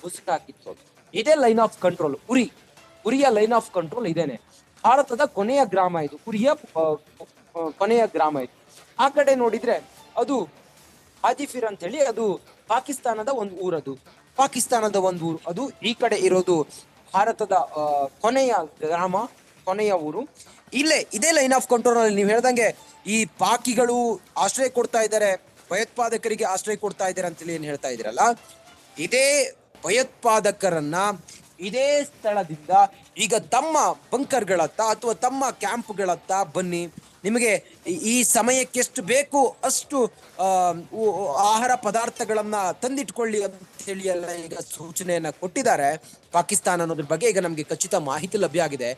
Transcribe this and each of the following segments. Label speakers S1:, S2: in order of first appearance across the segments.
S1: ಹುಸುಕಾಕಿತ್ತು. ಇದೇ line of control. ಉರಿಯ line of control ಇದೇನೆ. ಭಾರತದ ಕೊನೆಯ ಗ್ರಾಮ ಇದು, ಉರಿಯ ಕೊನೆಯ ಗ್ರಾಮ ಇದು. ಆ ಕಡೆ ನೋಡಿದ್ರೆ ಅದು ಹಾಜಿಫಿರ್ ಅಂತ ಹೇಳಿ, ಅದು ಪಾಕಿಸ್ತಾನದ ಒಂದು ಊರದು. ಪಾಕಿಸ್ತಾನದ ಒಂದು ಊರು ಅದು. ಈ ಕಡೆ ಇರೋದು ಭಾರತದ ಕೊನೆಯ ಗ್ರಾಮ, ಕೊನೆಯ ಊರು. ಇದೇ ಲೈನ್ ಆಫ್ ಕಂಟ್ರೋಲ್ ಅಲ್ಲಿ ನೀವು ಹೇಳ್ದಂಗೆ ಈ ಪಾಕಿಗಳು ಆಶ್ರಯ ಕೊಡ್ತಾ ಇದ್ದಾರೆ, ಭಯೋತ್ಪಾದಕರಿಗೆ ಆಶ್ರಯ ಕೊಡ್ತಾ ಇದ್ದಾರೆ ಅಂತೇಳಿ ಏನ್ ಹೇಳ್ತಾ ಇದ್ದೀರಲ್ಲ, ಇದೇ ಭಯೋತ್ಪಾದಕರನ್ನ ಇದೇ ಸ್ಥಳದಿಂದ ಈಗ ತಮ್ಮ ಬಂಕರ್ಗಳತ್ತ ಅಥವಾ ತಮ್ಮ ಕ್ಯಾಂಪ್ಗಳತ್ತ ಬನ್ನಿ, ನಿಮಗೆ ಈ ಸಮಯಕ್ಕೆ ಎಷ್ಟು ಬೇಕು ಅಷ್ಟು ಆಹಾರ ಪದಾರ್ಥಗಳನ್ನ ತಂದಿಟ್ಕೊಳ್ಳಿ ಅಂತ ಹೇಳಿ ಎಲ್ಲ ಈಗ ಸೂಚನೆಯನ್ನ ಕೊಟ್ಟಿದ್ದಾರೆ ಪಾಕಿಸ್ತಾನ ಅನ್ನೋದ್ರ ಬಗ್ಗೆ ಈಗ ನಮಗೆ ಖಚಿತ ಮಾಹಿತಿ ಲಭ್ಯ ಆಗಿದೆ.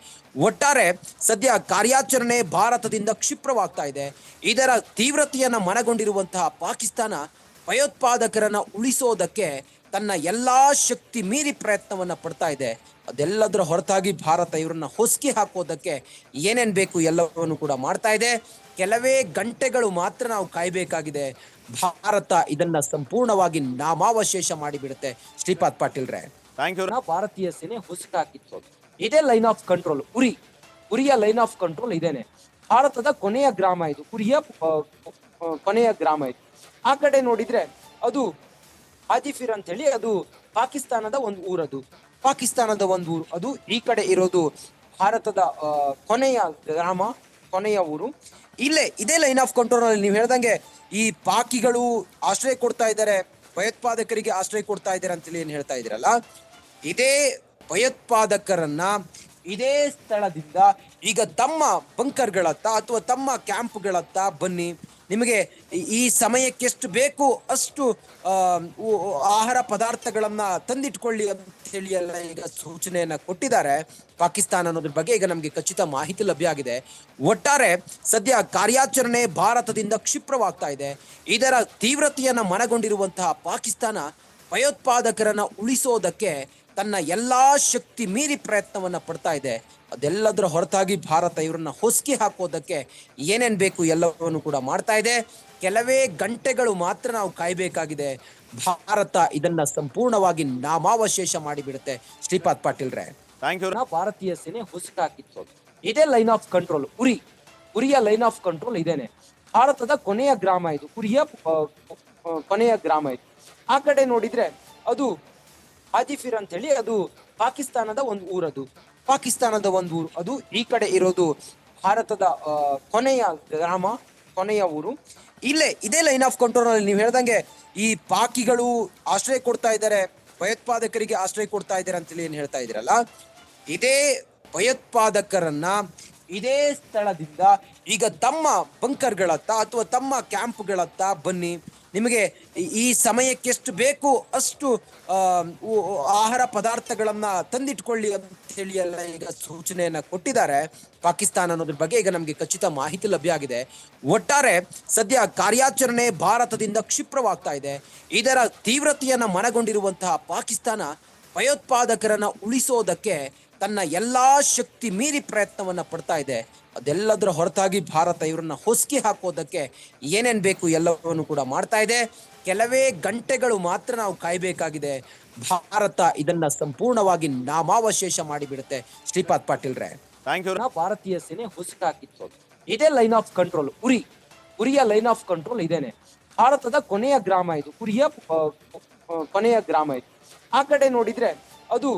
S1: ಒಟ್ಟಾರೆ ಸದ್ಯ ಕಾರ್ಯಾಚರಣೆ ಭಾರತದಿಂದ ಕ್ಷಿಪ್ರವಾಗ್ತಾ ಇದೆ. ಇದರ ತೀವ್ರತೆಯನ್ನ ಮನಗೊಂಡಿರುವಂತಹ ಪಾಕಿಸ್ತಾನ ಭಯೋತ್ಪಾದಕರನ್ನ ಉಳಿಸೋದಕ್ಕೆ ತನ್ನ ಎಲ್ಲಾ ಶಕ್ತಿ ಮೀರಿ ಪ್ರಯತ್ನವನ್ನ ಪಡ್ತಾ ಇದೆ. ಅದೆಲ್ಲದರ ಹೊರತಾಗಿ ಭಾರತ ಇವರನ್ನ ಹೊಸಕಿ ಹಾಕೋದಕ್ಕೆ ಏನೇನ್ ಬೇಕು ಎಲ್ಲವನ್ನು ಕೂಡ ಮಾಡ್ತಾ ಇದೆ. ಕೆಲವೇ ಗಂಟೆಗಳು ಮಾತ್ರ ನಾವು ಕಾಯ್ಬೇಕಾಗಿದೆ. ಭಾರತ ಇದನ್ನ ಸಂಪೂರ್ಣವಾಗಿ ನಾಮಾವಶೇಷ ಮಾಡಿಬಿಡುತ್ತೆ. ಶ್ರೀಪಾದ್ ಪಾಟೀಲ್ರೆ, ಭಾರತೀಯ ಸೇನೆ ಹೊಸಕಾಕಿತ್ತು. ಇದೇ ಲೈನ್ ಆಫ್ ಕಂಟ್ರೋಲ್. ಉರಿಯ ಲೈನ್ ಆಫ್ ಕಂಟ್ರೋಲ್ ಇದೇನೆ. ಭಾರತದ ಕೊನೆಯ ಗ್ರಾಮ ಇದು, ಉರಿಯ ಕೊನೆಯ ಗ್ರಾಮ ಇದು. ಆ ಕಡೆ ನೋಡಿದ್ರೆ ಅದು ಹಾಜಿಫಿರ್ ಅಂತ ಹೇಳಿ, ಅದು ಪಾಕಿಸ್ತಾನದ ಒಂದು ಊರದು. ಪಾಕಿಸ್ತಾನದ ಒಂದು ಊರು ಅದು. ಈ ಕಡೆ ಇರೋದು ಭಾರತದ ಕೊನೆಯ ಗ್ರಾಮ, ಕೊನೆಯ ಊರು. ಇದೇ ಲೈನ್ ಆಫ್ ಕಂಟ್ರೋಲ್ ಅಲ್ಲಿ ನೀವು ಹೇಳ್ದಂಗೆ ಈ ಪಾಕಿಗಳು ಆಶ್ರಯ ಕೊಡ್ತಾ ಇದ್ದಾರೆ, ಭಯೋತ್ಪಾದಕರಿಗೆ ಆಶ್ರಯ ಕೊಡ್ತಾ ಇದ್ದಾರೆ ಅಂತೇಳಿ ಏನ್ ಹೇಳ್ತಾ ಇದ್ದೀರಲ್ಲ, ಇದೇ ಭಯೋತ್ಪಾದಕರನ್ನ ಇದೇ ಸ್ಥಳದಿಂದ ಈಗ ತಮ್ಮ ಬಂಕರ್ಗಳತ್ತ ಅಥವಾ ತಮ್ಮ ಕ್ಯಾಂಪ್ಗಳತ್ತ ಬನ್ನಿ, ನಿಮಗೆ ಈ ಸಮಯಕ್ಕೆ ಎಷ್ಟು ಬೇಕು ಅಷ್ಟು ಆಹಾರ ಪದಾರ್ಥಗಳನ್ನ ತಂದಿಟ್ಕೊಳ್ಳಿ ಅಂತ ಹೇಳಿ ಎಲ್ಲ ಈಗ ಸೂಚನೆಯನ್ನ ಕೊಟ್ಟಿದ್ದಾರೆ ಪಾಕಿಸ್ತಾನ ಅನ್ನೋದ್ರ ಬಗ್ಗೆ ಈಗ ನಮಗೆ ಖಚಿತ ಮಾಹಿತಿ ಲಭ್ಯ ಆಗಿದೆ. ಒಟ್ಟಾರೆ ಸದ್ಯ ಕಾರ್ಯಾಚರಣೆ ಭಾರತದಿಂದ ಕ್ಷಿಪ್ರವಾಗ್ತಾ ಇದೆ. ಇದರ ತೀವ್ರತೆಯನ್ನ ಮನಗೊಂಡಿರುವಂತಹ ಪಾಕಿಸ್ತಾನ ಭಯೋತ್ಪಾದಕರನ್ನ ಉಳಿಸೋದಕ್ಕೆ ತನ್ನ ಎಲ್ಲಾ ಶಕ್ತಿ ಮೀರಿ ಪ್ರಯತ್ನವನ್ನ ಪಡ್ತಾ ಇದೆ. ಅದೆಲ್ಲದರ ಹೊರತಾಗಿ ಭಾರತ ಇವರನ್ನ ಹೊಸಕಿ ಹಾಕೋದಕ್ಕೆ ಏನೇನ್ ಬೇಕು ಎಲ್ಲವನ್ನು ಕೂಡ ಮಾಡ್ತಾ ಇದೆ. ಕೆಲವೇ ಗಂಟೆಗಳು ಮಾತ್ರ ನಾವು ಕಾಯ್ಬೇಕಾಗಿದೆ. ಭಾರತ ಇದನ್ನ ಸಂಪೂರ್ಣವಾಗಿ ನಾಮಾವಶೇಷ ಮಾಡಿಬಿಡುತ್ತೆ. ಶ್ರೀಪಾದ್ ಪಾಟೀಲ್ರೆ, ಭಾರತೀಯ ಸೇನೆ ಹೊಸಕಾಕಿತ್ತು. ಇದೇ ಲೈನ್ ಆಫ್ ಕಂಟ್ರೋಲ್. ಉರಿಯ ಲೈನ್ ಆಫ್ ಕಂಟ್ರೋಲ್ ಇದೇನೆ. ಭಾರತದ ಕೊನೆಯ ಗ್ರಾಮ ಇದು, ಉರಿಯ ಕೊನೆಯ ಗ್ರಾಮ ಇದು. ಆ ಕಡೆ ನೋಡಿದ್ರೆ ಅದು ಹಾಜಿಫಿರ್ ಅಂತ ಹೇಳಿ, ಅದು ಪಾಕಿಸ್ತಾನದ ಒಂದು ಊರದು. ಪಾಕಿಸ್ತಾನದ ಒಂದು ಊರು ಅದು. ಈ ಕಡೆ ಇರೋದು ಭಾರತದ ಕೊನೆಯ ಗ್ರಾಮ, ಕೊನೆಯ ಊರು. ಇದೇ ಲೈನ್ ಆಫ್ ಕಂಟ್ರೋಲ್ ಅಲ್ಲಿ ನೀವು ಹೇಳ್ದಂಗೆ ಈ ಪಾಕಿಗಳು ಆಶ್ರಯ ಕೊಡ್ತಾ ಇದ್ದಾರೆ, ಭಯೋತ್ಪಾದಕರಿಗೆ ಆಶ್ರಯ ಕೊಡ್ತಾ ಇದ್ದಾರೆ ಅಂತೇಳಿ ಏನ್ ಹೇಳ್ತಾ ಇದ್ದೀರಲ್ಲ, ಇದೇ ಭಯೋತ್ಪಾದಕರನ್ನ ಇದೇ ಸ್ಥಳದಿಂದ ಈಗ ತಮ್ಮ ಬಂಕರ್ಗಳತ್ತ ಅಥವಾ ತಮ್ಮ ಕ್ಯಾಂಪ್ಗಳತ್ತ ಬನ್ನಿ, ನಿಮಗೆ ಈ ಸಮಯಕ್ಕೆ ಎಷ್ಟು ಬೇಕು ಅಷ್ಟು ಆಹಾರ ಪದಾರ್ಥಗಳನ್ನ ತಂದಿಟ್ಕೊಳ್ಳಿ ಅಂತ ಹೇಳಿ ಎಲ್ಲ ಈಗ ಸೂಚನೆಯನ್ನ ಕೊಟ್ಟಿದ್ದಾರೆ ಪಾಕಿಸ್ತಾನ ಅನ್ನೋದ್ರ ಬಗ್ಗೆ ಈಗ ನಮಗೆ ಖಚಿತ ಮಾಹಿತಿ ಲಭ್ಯ ಆಗಿದೆ. ಒಟ್ಟಾರೆ ಸದ್ಯ ಕಾರ್ಯಾಚರಣೆ ಭಾರತದಿಂದ ಕ್ಷಿಪ್ರವಾಗ್ತಾ ಇದೆ. ಇದರ ತೀವ್ರತೆಯನ್ನ ಮನಗೊಂಡಿರುವಂತಹ ಪಾಕಿಸ್ತಾನ ಭಯೋತ್ಪಾದಕರನ್ನ ಉಳಿಸೋದಕ್ಕೆ ತನ್ನ ಎಲ್ಲಾ ಶಕ್ತಿ ಮೀರಿ ಪ್ರಯತ್ನವನ್ನ ಪಡ್ತಾ ಇದೆ. ಅದೆಲ್ಲದರ ಹೊರತಾಗಿ ಭಾರತ ಇವರನ್ನ ಹೊಸಕಿ ಹಾಕೋದಕ್ಕೆ ಏನೇನ್ ಬೇಕು ಎಲ್ಲವನ್ನು ಕೂಡ ಮಾಡ್ತಾ ಇದೆ. ಕೆಲವೇ ಗಂಟೆಗಳು ಮಾತ್ರ ನಾವು ಕಾಯ್ಬೇಕಾಗಿದೆ. ಭಾರತ ಇದನ್ನ ಸಂಪೂರ್ಣವಾಗಿ ನಾಮಾವಶೇಷ ಮಾಡಿಬಿಡುತ್ತೆ. ಶ್ರೀಪಾದ್ ಪಾಟೀಲ್ರೆ, ಭಾರತೀಯ ಸೇನೆ ಹೊಸಕಾಕಿತ್ತು. ಇದೇ ಲೈನ್ ಆಫ್ ಕಂಟ್ರೋಲ್. ಉರಿಯ ಲೈನ್ ಆಫ್ ಕಂಟ್ರೋಲ್ ಇದೇನೆ. ಭಾರತದ ಕೊನೆಯ ಗ್ರಾಮ ಇದು, ಉರಿಯ ಕೊನೆಯ ಗ್ರಾಮ ಇದು. ಆ ಕಡೆ ನೋಡಿದ್ರೆ ಅದು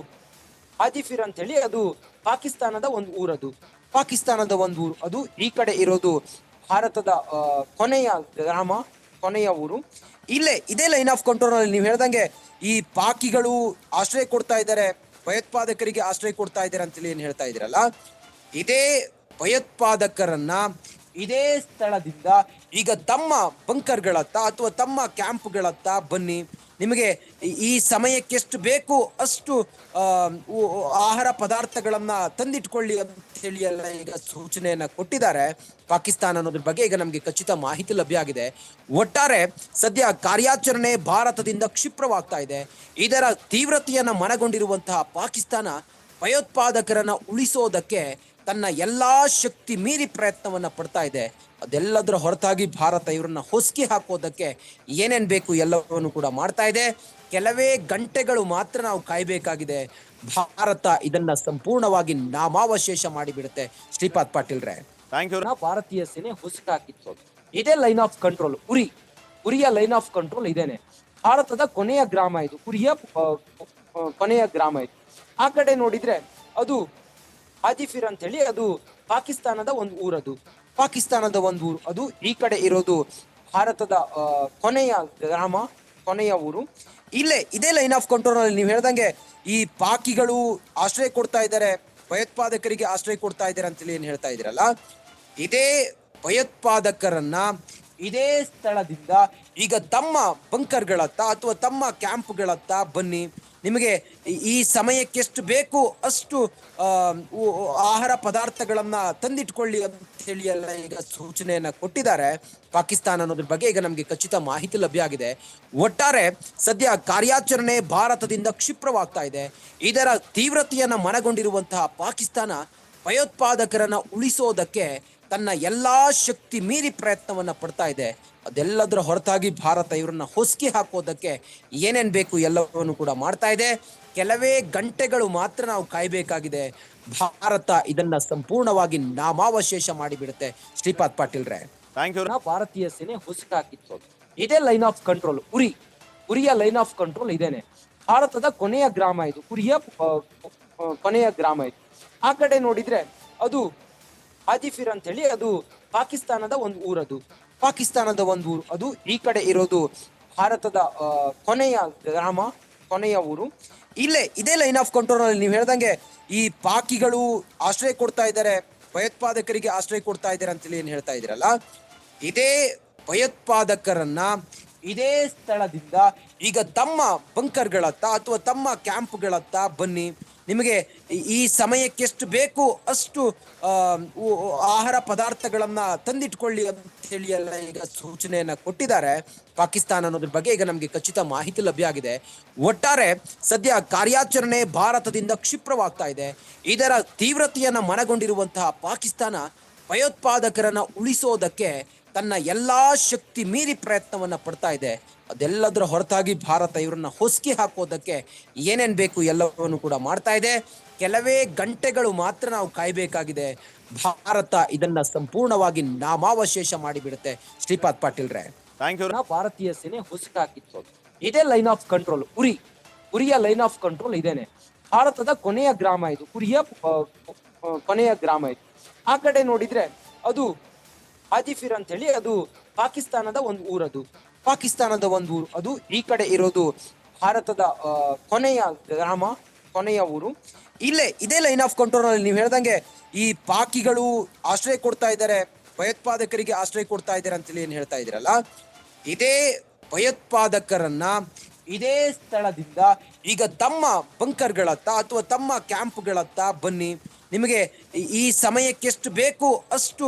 S1: ಹಾಜಿಫಿರ್ ಅಂತ ಹೇಳಿ, ಅದು ಪಾಕಿಸ್ತಾನದ ಒಂದು ಊರದು. ಪಾಕಿಸ್ತಾನದ ಒಂದು ಊರು ಅದು. ಈ ಕಡೆ ಇರೋದು ಭಾರತದ ಕೊನೆಯ ಗ್ರಾಮ, ಕೊನೆಯ ಊರು. ಇದೇ ಲೈನ್ ಆಫ್ ಕಂಟ್ರೋಲ್ ಅಲ್ಲಿ ನೀವು ಹೇಳ್ದಂಗೆ ಈ ಪಾಕಿಗಳು ಆಶ್ರಯ ಕೊಡ್ತಾ ಇದ್ದಾರೆ, ಭಯೋತ್ಪಾದಕರಿಗೆ ಆಶ್ರಯ ಕೊಡ್ತಾ ಇದ್ದಾರೆ ಅಂತೇಳಿ ಏನ್ ಹೇಳ್ತಾ ಇದ್ದೀರಲ್ಲ, ಇದೇ ಭಯೋತ್ಪಾದಕರನ್ನ ಇದೇ ಸ್ಥಳದಿಂದ ಈಗ ತಮ್ಮ ಬಂಕರ್ಗಳತ್ತ ಅಥವಾ ತಮ್ಮ ಕ್ಯಾಂಪ್ಗಳತ್ತ ಬನ್ನಿ, ನಿಮಗೆ ಈ ಸಮಯಕ್ಕೆ ಎಷ್ಟು ಬೇಕು ಅಷ್ಟು ಆಹಾರ ಪದಾರ್ಥಗಳನ್ನ ತಂದಿಟ್ಕೊಳ್ಳಿ ಅಂತ ಹೇಳಿ ಎಲ್ಲ ಈಗ ಸೂಚನೆಯನ್ನ ಕೊಟ್ಟಿದ್ದಾರೆ ಪಾಕಿಸ್ತಾನ ಅನ್ನೋದ್ರ ಬಗ್ಗೆ ಈಗ ನಮಗೆ ಖಚಿತ ಮಾಹಿತಿ ಲಭ್ಯ ಆಗಿದೆ. ಒಟ್ಟಾರೆ ಸದ್ಯ ಕಾರ್ಯಾಚರಣೆ ಭಾರತದಿಂದ ಕ್ಷಿಪ್ರವಾಗ್ತಾ ಇದೆ. ಇದರ ತೀವ್ರತೆಯನ್ನ ಮನಗೊಂಡಿರುವಂತಹ ಪಾಕಿಸ್ತಾನ ಭಯೋತ್ಪಾದಕರನ್ನ ಉಳಿಸೋದಕ್ಕೆ ತನ್ನ ಎಲ್ಲಾ ಶಕ್ತಿ ಮೀರಿ ಪ್ರಯತ್ನವನ್ನ ಪಡ್ತಾ ಇದೆ. ಅದೆಲ್ಲದರ ಹೊರತಾಗಿ ಭಾರತ ಇವರನ್ನ ಹೊಸಕಿ ಹಾಕೋದಕ್ಕೆ ಏನೇನ್ ಬೇಕು ಎಲ್ಲವನ್ನು ಕೂಡ ಮಾಡ್ತಾ ಇದೆ. ಕೆಲವೇ ಗಂಟೆಗಳು ಮಾತ್ರ ನಾವು ಕಾಯಬೇಕಾಗಿದೆ. ಭಾರತ ಇದನ್ನ ಸಂಪೂರ್ಣವಾಗಿ ನಾಮಾವಶೇಷ ಮಾಡಿಬಿಡುತ್ತೆ. ಶ್ರೀಪಾದ್ ಪಾಟೀಲ್ರೆ,
S2: ಥ್ಯಾಂಕ್ ಯು.
S1: ಭಾರತೀಯ ಸೇನೆ ಹೊಸಕಾಕಿತ್ತು. ಇದೇ ಲೈನ್ ಆಫ್ ಕಂಟ್ರೋಲ್. ಉರಿಯ ಲೈನ್ ಆಫ್ ಕಂಟ್ರೋಲ್ ಇದೇನೆ. ಭಾರತದ ಕೊನೆಯ ಗ್ರಾಮ ಇದು. ಉರಿಯ ಕೊನೆಯ ಗ್ರಾಮ ಇದು. ಆ ಕಡೆ ನೋಡಿದ್ರೆ ಅದು ಹಾಜಿಫಿರ್ ಅಂತ ಹೇಳಿ, ಅದು ಪಾಕಿಸ್ತಾನದ ಒಂದು ಊರದು. ಪಾಕಿಸ್ತಾನದ ಒಂದು ಊರು ಅದು. ಈ ಕಡೆ ಇರೋದು ಭಾರತದ ಕೊನೆಯ ಗ್ರಾಮ, ಕೊನೆಯ ಊರು. ಇದೇ ಲೈನ್ ಆಫ್ ಕಂಟ್ರೋಲ್ ಅಲ್ಲಿ ನೀವು ಹೇಳ್ದಂಗೆ ಈ ಪಾಕಿಗಳು ಆಶ್ರಯ ಕೊಡ್ತಾ ಇದ್ದಾರೆ, ಭಯೋತ್ಪಾದಕರಿಗೆ ಆಶ್ರಯ ಕೊಡ್ತಾ ಇದ್ದಾರೆ ಅಂತೇಳಿ ಏನ್ ಹೇಳ್ತಾ ಇದ್ದೀರಲ್ಲ, ಇದೇ ಭಯೋತ್ಪಾದಕರನ್ನ ಇದೇ ಸ್ಥಳದಿಂದ ಈಗ ತಮ್ಮ ಬಂಕರ್ಗಳತ್ತ ಅಥವಾ ತಮ್ಮ ಕ್ಯಾಂಪ್ಗಳತ್ತ ಬನ್ನಿ, ನಿಮಗೆ ಈ ಸಮಯಕ್ಕೆ ಎಷ್ಟು ಬೇಕು ಅಷ್ಟು ಆಹಾರ ಪದಾರ್ಥಗಳನ್ನ ತಂದಿಟ್ಕೊಳ್ಳಿ ಅಂತ ಹೇಳಿ ಎಲ್ಲ ಈಗ ಸೂಚನೆಯನ್ನ ಕೊಟ್ಟಿದ್ದಾರೆ ಪಾಕಿಸ್ತಾನ ಅನ್ನೋದ್ರ ಬಗ್ಗೆ ಈಗ ನಮಗೆ ಖಚಿತ ಮಾಹಿತಿ ಲಭ್ಯ ಆಗಿದೆ. ಒಟ್ಟಾರೆ ಸದ್ಯ ಕಾರ್ಯಾಚರಣೆ ಭಾರತದಿಂದ ಕ್ಷಿಪ್ರವಾಗ್ತಾ ಇದೆ. ಇದರ ತೀವ್ರತೆಯನ್ನ ಮನಗೊಂಡಿರುವಂತಹ ಪಾಕಿಸ್ತಾನ ಭಯೋತ್ಪಾದಕರನ್ನ ಉಳಿಸೋದಕ್ಕೆ ತನ್ನ ಎಲ್ಲಾ ಶಕ್ತಿ ಮೀರಿ ಪ್ರಯತ್ನವನ್ನ ಪಡ್ತಾ ಇದೆ. ಅದೆಲ್ಲದರ ಹೊರತಾಗಿ ಭಾರತ ಇವರನ್ನ ಹೊಸಕಿ ಹಾಕೋದಕ್ಕೆ ಏನೇನ್ ಬೇಕು ಎಲ್ಲವನ್ನು ಕೂಡ ಮಾಡ್ತಾ ಇದೆ. ಕೆಲವೇ ಗಂಟೆಗಳು ಮಾತ್ರ ನಾವು ಕಾಯಬೇಕಾಗಿದೆ. ಭಾರತ ಇದನ್ನ ಸಂಪೂರ್ಣವಾಗಿ ನಾಮಾವಶೇಷ ಮಾಡಿಬಿಡುತ್ತೆ. ಶ್ರೀಪಾದ್ ಪಾಟೀಲ್ರೆ,
S2: ಥ್ಯಾಂಕ್ ಯು.
S1: ಭಾರತೀಯ ಸೇನೆ ಹೊಸಕಾಕಿತ್ತು. ಇದೇ ಲೈನ್ ಆಫ್ ಕಂಟ್ರೋಲ್. ಉರಿಯ ಲೈನ್ ಆಫ್ ಕಂಟ್ರೋಲ್ ಇದೇನೆ. ಭಾರತದ ಕೊನೆಯ ಗ್ರಾಮ ಇದು. ಉರಿಯ ಕೊನೆಯ ಗ್ರಾಮ ಇದು. ಆ ಕಡೆ ನೋಡಿದ್ರೆ ಅದು ಹಾಜಿಫಿರ್ ಅಂತ ಹೇಳಿ, ಅದು ಪಾಕಿಸ್ತಾನದ ಒಂದು ಊರದು. ಪಾಕಿಸ್ತಾನದ ಒಂದು ಊರು ಅದು. ಈ ಕಡೆ ಇರೋದು ಭಾರತದ ಕೊನೆಯ ಗ್ರಾಮ, ಕೊನೆಯ ಊರು. ಇದೇ ಲೈನ್ ಆಫ್ ಕಂಟ್ರೋಲ್ ಅಲ್ಲಿ ನೀವು ಹೇಳ್ದಂಗೆ ಈ ಪಾಕಿಗಳು ಆಶ್ರಯ ಕೊಡ್ತಾ ಇದ್ದಾರೆ, ಭಯೋತ್ಪಾದಕರಿಗೆ ಆಶ್ರಯ ಕೊಡ್ತಾ ಇದ್ದಾರೆ ಅಂತೇಳಿ ಏನ್ ಹೇಳ್ತಾ ಇದ್ದೀರಲ್ಲ, ಇದೇ ಭಯೋತ್ಪಾದಕರನ್ನ ಇದೇ ಸ್ಥಳದಿಂದ ಈಗ ತಮ್ಮ ಬಂಕರ್ಗಳತ್ತ ಅಥವಾ ತಮ್ಮ ಕ್ಯಾಂಪ್ಗಳತ್ತ ಬನ್ನಿ, ನಿಮಗೆ ಈ ಸಮಯಕ್ಕೆ ಎಷ್ಟು ಬೇಕು ಅಷ್ಟು ಆಹಾರ ಪದಾರ್ಥಗಳನ್ನ ತಂದಿಟ್ಕೊಳ್ಳಿ ಅಂತ ಹೇಳಿ ಎಲ್ಲ ಈಗ ಸೂಚನೆಯನ್ನ ಕೊಟ್ಟಿದ್ದಾರೆ ಪಾಕಿಸ್ತಾನ ಅನ್ನೋದ್ರ ಬಗ್ಗೆ ಈಗ ನಮಗೆ ಖಚಿತ ಮಾಹಿತಿ ಲಭ್ಯ ಆಗಿದೆ. ಒಟ್ಟಾರೆ ಸದ್ಯ ಕಾರ್ಯಾಚರಣೆ ಭಾರತದಿಂದ ಕ್ಷಿಪ್ರವಾಗ್ತಾ ಇದೆ. ಇದರ ತೀವ್ರತೆಯನ್ನ ಮನಗೊಂಡಿರುವಂತಹ ಪಾಕಿಸ್ತಾನ ಭಯೋತ್ಪಾದಕರನ್ನ ಉಳಿಸೋದಕ್ಕೆ ತನ್ನ ಎಲ್ಲಾ ಶಕ್ತಿ ಮೀರಿ ಪ್ರಯತ್ನವನ್ನ ಪಡ್ತಾ ಇದೆ. ಅದೆಲ್ಲದರ ಹೊರತಾಗಿ ಭಾರತ ಇವರನ್ನ ಹೊಸಕಿ ಹಾಕೋದಕ್ಕೆ ಏನೇನ್ ಬೇಕು ಎಲ್ಲವನ್ನು ಕೂಡ ಮಾಡ್ತಾ ಇದೆ. ಕೆಲವೇ ಗಂಟೆಗಳು ಮಾತ್ರ ನಾವು ಕಾಯಬೇಕಾಗಿದೆ. ಭಾರತ ಇದನ್ನ ಸಂಪೂರ್ಣವಾಗಿ ನಾಮಾವಶೇಷ ಮಾಡಿಬಿಡುತ್ತೆ. ಶ್ರೀಪಾದ್ ಪಾಟೀಲ್ರೆ,
S2: ಥ್ಯಾಂಕ್ ಯು.
S1: ಭಾರತೀಯ ಸೇನೆ ಹೊಸಕಾಕಿತ್ತು. ಇದೇ ಲೈನ್ ಆಫ್ ಕಂಟ್ರೋಲ್. ಉರಿಯ ಲೈನ್ ಆಫ್ ಕಂಟ್ರೋಲ್ ಇದೇನೆ. ಭಾರತದ ಕೊನೆಯ ಗ್ರಾಮ ಇದು. ಉರಿಯ ಕೊನೆಯ ಗ್ರಾಮ ಇದು. ಆ ಕಡೆ ನೋಡಿದ್ರೆ ಅದು ಹಾಜಿಫಿರ್ ಅಂತ ಹೇಳಿ, ಅದು ಪಾಕಿಸ್ತಾನದ ಒಂದು ಊರದು. ಪಾಕಿಸ್ತಾನದ ಒಂದು ಊರು ಅದು. ಈ ಕಡೆ ಇರೋದು ಭಾರತದ ಕೊನೆಯ ಗ್ರಾಮ, ಕೊನೆಯ ಊರು. ಇದೇ ಲೈನ್ ಆಫ್ ಕಂಟ್ರೋಲ್ ಅಲ್ಲಿ ನೀವು ಹೇಳ್ದಂಗೆ ಈ ಪಾಕಿಗಳು ಆಶ್ರಯ ಕೊಡ್ತಾ ಇದ್ದಾರೆ, ಭಯೋತ್ಪಾದಕರಿಗೆ ಆಶ್ರಯ ಕೊಡ್ತಾ ಇದ್ದಾರೆ ಅಂತೇಳಿ ಏನ್ ಹೇಳ್ತಾ ಇದ್ದೀರಲ್ಲ, ಇದೇ ಭಯೋತ್ಪಾದಕರನ್ನ ಇದೇ ಸ್ಥಳದಿಂದ ಈಗ ತಮ್ಮ ಬಂಕರ್ಗಳತ್ತ ಅಥವಾ ತಮ್ಮ ಕ್ಯಾಂಪ್ಗಳತ್ತ ಬನ್ನಿ, ನಿಮಗೆ ಈ ಸಮಯಕ್ಕೆ ಎಷ್ಟು ಬೇಕು ಅಷ್ಟು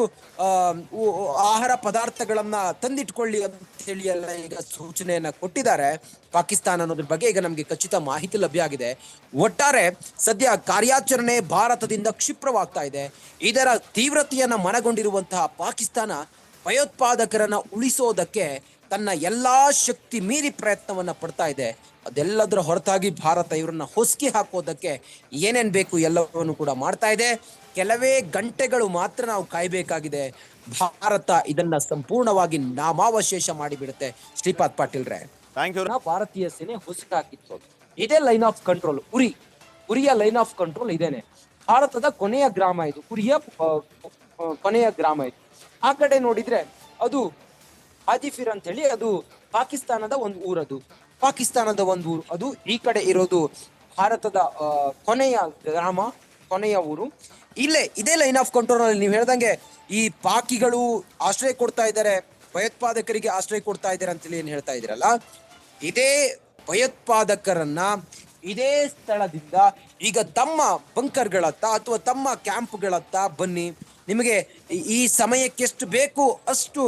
S1: ಆಹಾರ ಪದಾರ್ಥಗಳನ್ನ ತಂದಿಟ್ಕೊಳ್ಳಿ ಅಂತ ಹೇಳಿ ಎಲ್ಲ ಈಗ ಸೂಚನೆಯನ್ನ ಕೊಟ್ಟಿದ್ದಾರೆ ಪಾಕಿಸ್ತಾನ ಅನ್ನೋದ್ರ ಬಗ್ಗೆ ಈಗ ನಮಗೆ ಖಚಿತ ಮಾಹಿತಿ ಲಭ್ಯ ಆಗಿದೆ. ಒಟ್ಟಾರೆ ಸದ್ಯ ಕಾರ್ಯಾಚರಣೆ ಭಾರತದಿಂದ ಕ್ಷಿಪ್ರವಾಗ್ತಾ ಇದೆ. ಇದರ ತೀವ್ರತೆಯನ್ನ ಮನಗೊಂಡಿರುವಂತಹ ಪಾಕಿಸ್ತಾನ ಭಯೋತ್ಪಾದಕರನ್ನ ಉಳಿಸೋದಕ್ಕೆ ತನ್ನ ಎಲ್ಲಾ ಶಕ್ತಿ ಮೀರಿ ಪ್ರಯತ್ನವನ್ನ ಪಡ್ತಾ ಇದೆ. ಅದೆಲ್ಲದರ ಹೊರತಾಗಿ ಭಾರತ ಇವರನ್ನ ಹೊಸಕಿ ಹಾಕೋದಕ್ಕೆ ಏನೇನ್ ಬೇಕು ಎಲ್ಲವನ್ನು ಕೂಡ ಮಾಡ್ತಾ ಇದೆ. ಕೆಲವೇ ಗಂಟೆಗಳು ಮಾತ್ರ ನಾವು ಕಾಯಬೇಕಾಗಿದೆ. ಭಾರತ ಇದನ್ನ ಸಂಪೂರ್ಣವಾಗಿ ನಾಮಾವಶೇಷ ಮಾಡಿಬಿಡುತ್ತೆ. ಶ್ರೀಪಾದ್ ಪಾಟೀಲ್ರೆ,
S2: ಥ್ಯಾಂಕ್ ಯು.
S1: ಭಾರತೀಯ ಸೇನೆ ಹೊಸಕಾಕಿತ್ತು. ಇದೇ ಲೈನ್ ಆಫ್ ಕಂಟ್ರೋಲ್. ಉರಿಯ ಲೈನ್ ಆಫ್ ಕಂಟ್ರೋಲ್ ಇದೇನೆ. ಭಾರತದ ಕೊನೆಯ ಗ್ರಾಮ ಇದು. ಉರಿಯ ಕೊನೆಯ ಗ್ರಾಮ ಇದು. ಆ ಕಡೆ ನೋಡಿದ್ರೆ ಅದು ಹಾಜಿಫಿರ್ ಅಂತ ಹೇಳಿ, ಅದು ಪಾಕಿಸ್ತಾನದ ಒಂದು ಊರದು. ಪಾಕಿಸ್ತಾನದ ಒಂದು ಊರು ಅದು. ಈ ಕಡೆ ಇರೋದು ಭಾರತದ ಕೊನೆಯ ಗ್ರಾಮ, ಕೊನೆಯ ಊರು. ಇದೇ ಲೈನ್ ಆಫ್ ಕಂಟ್ರೋಲ್ ಅಲ್ಲಿ ನೀವು ಹೇಳ್ದಂಗೆ ಈ ಪಾಕಿಗಳು ಆಶ್ರಯ ಕೊಡ್ತಾ ಇದ್ದಾರೆ, ಭಯೋತ್ಪಾದಕರಿಗೆ ಆಶ್ರಯ ಕೊಡ್ತಾ ಇದ್ದಾರೆ ಅಂತೇಳಿ ಏನ್ ಹೇಳ್ತಾ ಇದ್ದೀರಲ್ಲ, ಇದೇ ಭಯೋತ್ಪಾದಕರನ್ನ ಇದೇ ಸ್ಥಳದಿಂದ ಈಗ ತಮ್ಮ ಬಂಕರ್ಗಳತ್ತ ಅಥವಾ ತಮ್ಮ ಕ್ಯಾಂಪ್ಗಳತ್ತ ಬನ್ನಿ, ನಿಮಗೆ ಈ ಸಮಯಕ್ಕೆ ಎಷ್ಟು ಬೇಕು ಅಷ್ಟು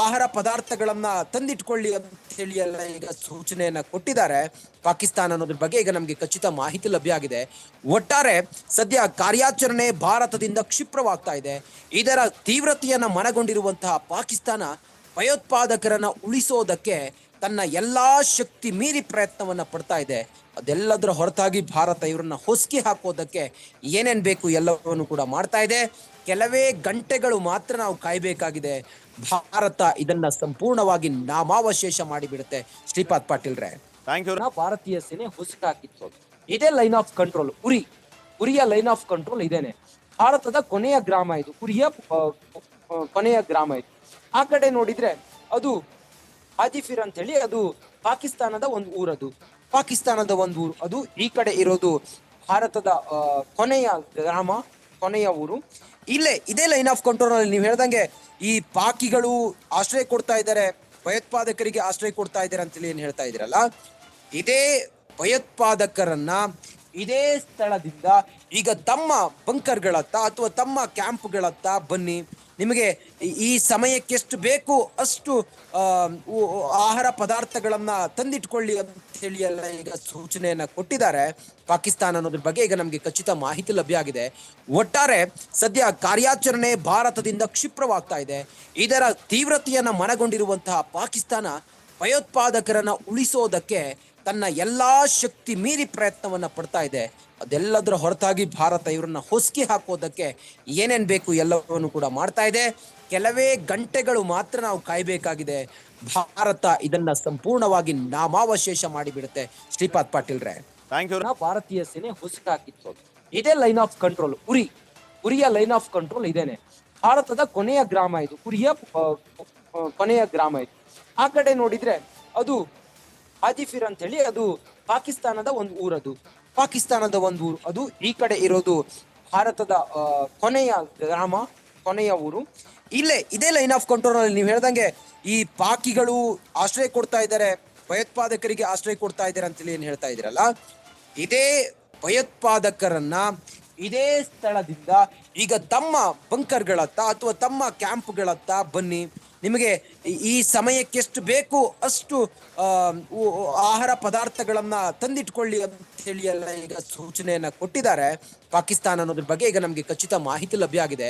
S1: ಆಹಾರ ಪದಾರ್ಥಗಳನ್ನ ತಂದಿಟ್ಕೊಳ್ಳಿ ಅಂತ ಹೇಳಿ ಎಲ್ಲ ಈಗ ಸೂಚನೆಯನ್ನ ಕೊಟ್ಟಿದ್ದಾರೆ ಪಾಕಿಸ್ತಾನ ಅನ್ನೋದ್ರ ಬಗ್ಗೆ ಈಗ ನಮಗೆ ಖಚಿತ ಮಾಹಿತಿ ಲಭ್ಯ ಆಗಿದೆ. ಒಟ್ಟಾರೆ ಸದ್ಯ ಕಾರ್ಯಾಚರಣೆ ಭಾರತದಿಂದ ಕ್ಷಿಪ್ರವಾಗ್ತಾ ಇದೆ. ಇದರ ತೀವ್ರತೆಯನ್ನ ಮನಗೊಂಡಿರುವಂತಹ ಪಾಕಿಸ್ತಾನ ಭಯೋತ್ಪಾದಕರನ್ನ ಉಳಿಸೋದಕ್ಕೆ ತನ್ನ ಎಲ್ಲಾ ಶಕ್ತಿ ಮೀರಿ ಪ್ರಯತ್ನವನ್ನ ಪಡ್ತಾ ಇದೆ. ಅದೆಲ್ಲದರ ಹೊರತಾಗಿ ಭಾರತ ಇವರನ್ನ ಹೊಸಕಿ ಹಾಕೋದಕ್ಕೆ ಏನೇನ್ ಬೇಕು ಎಲ್ಲವನ್ನು ಕೂಡ ಮಾಡ್ತಾ ಇದೆ. ಕೆಲವೇ ಗಂಟೆಗಳು ಮಾತ್ರ ನಾವು ಕಾಯ್ಬೇಕಾಗಿದೆ. ಭಾರತ ಇದನ್ನ ಸಂಪೂರ್ಣವಾಗಿ ನಾಮಾವಶೇಷ ಮಾಡಿಬಿಡುತ್ತೆ. ಶ್ರೀಪಾದ್ ಪಾಟೀಲ್ರೆ,
S2: ಥ್ಯಾಂಕ್ ಯು.
S1: ಭಾರತೀಯ ಸೇನೆ ಹೊಸಕಾಕಿತ್ತು. ಇದೇ ಲೈನ್ ಆಫ್ ಕಂಟ್ರೋಲ್. ಉರಿಯ ಲೈನ್ ಆಫ್ ಕಂಟ್ರೋಲ್ ಇದೇನೆ. ಭಾರತದ ಕೊನೆಯ ಗ್ರಾಮ ಇದು. ಕೊನೆಯ ಗ್ರಾಮ ಇದು. ಆ ಕಡೆ ನೋಡಿದ್ರೆ ಅದು ಹಾಜಿಫಿರ್ ಅಂತ ಹೇಳಿ, ಅದು ಪಾಕಿಸ್ತಾನದ ಒಂದು ಊರದು. ಅದು ಈ ಕಡೆ ಇರೋದು ಭಾರತದ ಕೊನೆಯ ಗ್ರಾಮ, ಕೊನೆಯ ಊರು. ಇದೇ ಲೈನ್ ಆಫ್ ಕಂಟ್ರೋಲ್ ಅಲ್ಲಿ ನೀವು ಹೇಳ್ದಂಗೆ ಈ ಪಾಕಿಗಳು ಆಶ್ರಯ ಕೊಡ್ತಾ ಇದ್ದಾರೆ, ಭಯೋತ್ಪಾದಕರಿಗೆ ಆಶ್ರಯ ಕೊಡ್ತಾ ಇದ್ದಾರೆ ಅಂತೇಳಿ ಏನ್ ಹೇಳ್ತಾ ಇದ್ದೀರಲ್ಲ, ಇದೇ ಭಯೋತ್ಪಾದಕರನ್ನ ಇದೇ ಸ್ಥಳದಿಂದ ಈಗ ತಮ್ಮ ಬಂಕರ್ಗಳತ್ತ ಅಥವಾ ತಮ್ಮ ಕ್ಯಾಂಪ್ಗಳತ್ತ ಬನ್ನಿ, ನಿಮಗೆ ಈ ಸಮಯಕ್ಕೆ ಎಷ್ಟು ಬೇಕು ಅಷ್ಟು ಆಹಾರ ಪದಾರ್ಥಗಳನ್ನ ತಂದಿಟ್ಕೊಳ್ಳಿ ಅಂತ ಹೇಳಿ ಎಲ್ಲ ಈಗ ಸೂಚನೆಯನ್ನ ಕೊಟ್ಟಿದ್ದಾರೆ ಪಾಕಿಸ್ತಾನ ಅನ್ನೋದ್ರ ಬಗ್ಗೆ ಈಗ ನಮ್ಗೆ ಖಚಿತ ಮಾಹಿತಿ ಲಭ್ಯ ಆಗಿದೆ. ಒಟ್ಟಾರೆ ಸದ್ಯ ಕಾರ್ಯಾಚರಣೆ ಭಾರತದಿಂದ ಕ್ಷಿಪ್ರವಾಗ್ತಾ ಇದೆ. ಇದರ ತೀವ್ರತೆಯನ್ನ ಮನಗೊಂಡಿರುವಂತಹ ಪಾಕಿಸ್ತಾನ ಭಯೋತ್ಪಾದಕರನ್ನ ಉಳಿಸೋದಕ್ಕೆ ತನ್ನ ಎಲ್ಲಾ ಶಕ್ತಿ ಮೀರಿ ಪ್ರಯತ್ನವನ್ನ ಪಡ್ತಾ ಇದೆ. ಅದೆಲ್ಲದರ ಹೊರತಾಗಿ ಭಾರತ ಇವರನ್ನ ಹೊಸಕಿ ಹಾಕೋದಕ್ಕೆ ಏನೇನ್ ಬೇಕು ಎಲ್ಲವನ್ನು ಕೂಡ ಮಾಡ್ತಾ ಇದೆ. ಕೆಲವೇ ಗಂಟೆಗಳು ಮಾತ್ರ ನಾವು ಕಾಯ್ಬೇಕಾಗಿದೆ. ಭಾರತ ಇದನ್ನ ಸಂಪೂರ್ಣವಾಗಿ ನಾಮಾವಶೇಷ ಮಾಡಿಬಿಡುತ್ತೆ. ಶ್ರೀಪಾದ್ ಪಾಟೀಲ್ರೆ,
S2: ಥ್ಯಾಂಕ್ ಯು.
S1: ಭಾರತೀಯ ಸೇನೆ ಹೊಸಕಾಕಿತ್ತು. ಇದೇ ಲೈನ್ ಆಫ್ ಕಂಟ್ರೋಲ್. ಉರಿಯ ಲೈನ್ ಆಫ್ ಕಂಟ್ರೋಲ್ ಇದೇನೆ. ಭಾರತದ ಕೊನೆಯ ಗ್ರಾಮ ಇದು. ಕೊನೆಯ ಗ್ರಾಮ ಇದು. ಆ ಕಡೆ ನೋಡಿದ್ರೆ ಅದು ಹಾಜಿಫಿರ್ ಅಂತ ಹೇಳಿ, ಅದು ಪಾಕಿಸ್ತಾನದ ಒಂದು ಊರದು. ಅದು ಈ ಕಡೆ ಇರೋದು ಭಾರತದ ಕೊನೆಯ ಗ್ರಾಮ, ಕೊನೆಯ ಊರು. ಇದೇ ಲೈನ್ ಆಫ್ ಕಂಟ್ರೋಲ್ ಅಲ್ಲಿ ನೀವು ಹೇಳ್ದಂಗೆ ಈ ಪಾಕಿಗಳು ಆಶ್ರಯ ಕೊಡ್ತಾ ಇದ್ದಾರೆ, ಭಯೋತ್ಪಾದಕರಿಗೆ ಆಶ್ರಯ ಕೊಡ್ತಾ ಇದ್ದಾರೆ ಅಂತೇಳಿ ಏನ್ ಹೇಳ್ತಾ ಇದ್ದೀರಲ್ಲ, ಇದೇ ಭಯೋತ್ಪಾದಕರನ್ನ ಇದೇ ಸ್ಥಳದಿಂದ ಈಗ ತಮ್ಮ ಬಂಕರ್ಗಳತ್ತ ಅಥವಾ ತಮ್ಮ ಕ್ಯಾಂಪ್ಗಳತ್ತ ಬನ್ನಿ, ನಿಮಗೆ ಈ ಸಮಯಕ್ಕೆ ಎಷ್ಟು ಬೇಕು ಅಷ್ಟು ಆಹಾರ ಪದಾರ್ಥಗಳನ್ನ ತಂದಿಟ್ಕೊಳ್ಳಿ ಅಂತ ಹೇಳಿ ಎಲ್ಲ ಈಗ ಸೂಚನೆಯನ್ನ ಕೊಟ್ಟಿದ್ದಾರೆ ಪಾಕಿಸ್ತಾನ ಅನ್ನೋದ್ರ ಬಗ್ಗೆ ಈಗ ನಮ್ಗೆ ಖಚಿತ ಮಾಹಿತಿ ಲಭ್ಯ ಆಗಿದೆ.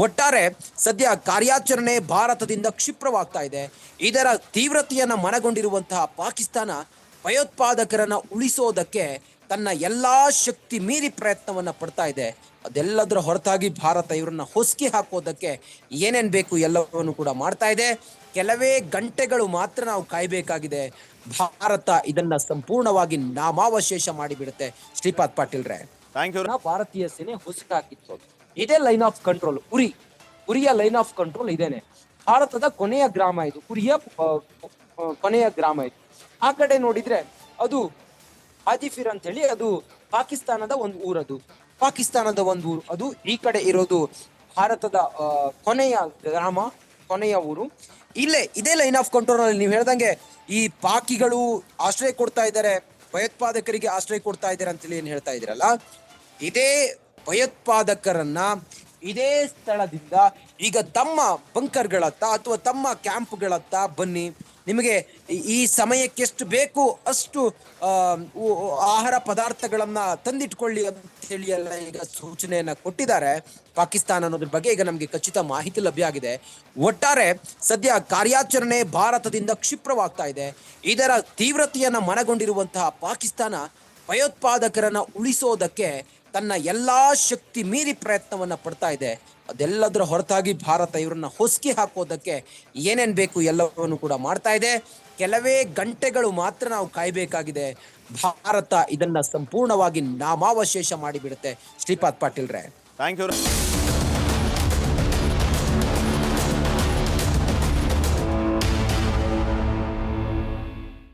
S1: ಒಟ್ಟಾರೆ ಸದ್ಯ ಕಾರ್ಯಾಚರಣೆ ಭಾರತದಿಂದ ಕ್ಷಿಪ್ರವಾಗ್ತಾ ಇದೆ. ಇದರ ತೀವ್ರತೆಯನ್ನ ಮನಗೊಂಡಿರುವಂತಹ ಪಾಕಿಸ್ತಾನ ಭಯೋತ್ಪಾದಕರನ್ನ ಉಳಿಸೋದಕ್ಕೆ ತನ್ನ ಎಲ್ಲಾ ಶಕ್ತಿ ಮೀರಿ ಪ್ರಯತ್ನವನ್ನ ಪಡ್ತಾ ಇದೆ. ಅದೆಲ್ಲದರ ಹೊರತಾಗಿ ಭಾರತ ಇವರನ್ನ ಹೊಸಕಿ ಹಾಕೋದಕ್ಕೆ ಏನೇನ್ ಬೇಕು ಎಲ್ಲವನ್ನು ಕೂಡ ಮಾಡ್ತಾ ಇದೆ. ಕೆಲವೇ ಗಂಟೆಗಳು ಮಾತ್ರ ನಾವು ಕಾಯ್ಬೇಕಾಗಿದೆ. ಭಾರತ ಇದನ್ನ ಸಂಪೂರ್ಣವಾಗಿ ನಾಮಾವಶೇಷ ಮಾಡಿಬಿಡುತ್ತೆ. ಶ್ರೀಪಾದ್ ಪಾಟೀಲ್ರೆ,
S2: ಥ್ಯಾಂಕ್ ಯು.
S1: ಭಾರತೀಯ ಸೇನೆ ಹೊಸಕಾಕಿತ್ತು. ಇದೇ ಲೈನ್ ಆಫ್ ಕಂಟ್ರೋಲ್. ಉರಿಯ ಲೈನ್ ಆಫ್ ಕಂಟ್ರೋಲ್ ಇದೇನೆ. ಭಾರತದ ಕೊನೆಯ ಗ್ರಾಮ ಇದು. ಕೊನೆಯ ಗ್ರಾಮ ಇದು. ಆ ಕಡೆ ನೋಡಿದ್ರೆ ಅದು ಹಾಜಿಫಿರ್ ಅಂತ ಹೇಳಿ, ಅದು ಪಾಕಿಸ್ತಾನದ ಒಂದು ಊರದು. ಅದು ಈ ಕಡೆ ಇರೋದು ಭಾರತದ ಕೊನೆಯ ಗ್ರಾಮ, ಕೊನೆಯ ಊರು. ಇದೇ ಲೈನ್ ಆಫ್ ಕಂಟ್ರೋಲ್ ಅಲ್ಲಿ ನೀವು ಹೇಳ್ದಂಗೆ ಈ ಪಾಕಿಗಳು ಆಶ್ರಯ ಕೊಡ್ತಾ ಇದ್ದಾರೆ, ಭಯೋತ್ಪಾದಕರಿಗೆ ಆಶ್ರಯ ಕೊಡ್ತಾ ಇದ್ದಾರೆ ಅಂತೇಳಿ ಏನ್ ಹೇಳ್ತಾ ಇದ್ದೀರಲ್ಲ, ಇದೇ ಭಯೋತ್ಪಾದಕರನ್ನ ಇದೇ ಸ್ಥಳದಿಂದ ಈಗ ತಮ್ಮ ಬಂಕರ್ಗಳತ್ತ ಅಥವಾ ತಮ್ಮ ಕ್ಯಾಂಪ್ಗಳತ್ತ ಬನ್ನಿ, ನಿಮಗೆ ಈ ಸಮಯಕ್ಕೆ ಎಷ್ಟು ಬೇಕು ಅಷ್ಟು ಆಹಾರ ಪದಾರ್ಥಗಳನ್ನ ತಂದಿಟ್ಕೊಳ್ಳಿ ಅಂತ ಹೇಳಿ ಎಲ್ಲ ಈಗ ಸೂಚನೆಯನ್ನ ಕೊಟ್ಟಿದ್ದಾರೆ ಪಾಕಿಸ್ತಾನ ಅನ್ನೋದ್ರ ಬಗ್ಗೆ ಈಗ ನಮ್ಗೆ ಖಚಿತ ಮಾಹಿತಿ ಲಭ್ಯ ಆಗಿದೆ. ಒಟ್ಟಾರೆ ಸದ್ಯ ಕಾರ್ಯಾಚರಣೆ ಭಾರತದಿಂದ ಕ್ಷಿಪ್ರವಾಗ್ತಾ ಇದೆ. ಇದರ ತೀವ್ರತೆಯನ್ನ ಮನಗೊಂಡಿರುವಂತಹ ಪಾಕಿಸ್ತಾನ ಭಯೋತ್ಪಾದಕರನ್ನ ಉಳಿಸೋದಕ್ಕೆ ತನ್ನ ಎಲ್ಲಾ ಶಕ್ತಿ ಮೀರಿ ಪ್ರಯತ್ನವನ್ನ ಪಡ್ತಾ ಇದೆ. ಅದೆಲ್ಲದರ ಹೊರತಾಗಿ ಭಾರತ ಇವರನ್ನ ಹೊಸಕಿ ಹಾಕೋದಕ್ಕೆ ಏನೇನ್ ಬೇಕು ಎಲ್ಲವನ್ನು ಕೂಡ ಮಾಡ್ತಾ ಇದೆ. ಕೆಲವೇ ಗಂಟೆಗಳು ಮಾತ್ರ ನಾವು ಕಾಯ್ಬೇಕಾಗಿದೆ. ಭಾರತ ಇದನ್ನ ಸಂಪೂರ್ಣವಾಗಿ ನಾಮಾವಶೇಷ ಮಾಡಿಬಿಡುತ್ತೆ. ಶ್ರೀಪಾದ್ ಪಾಟೀಲ್ರೆ,
S2: ಥ್ಯಾಂಕ್ ಯು.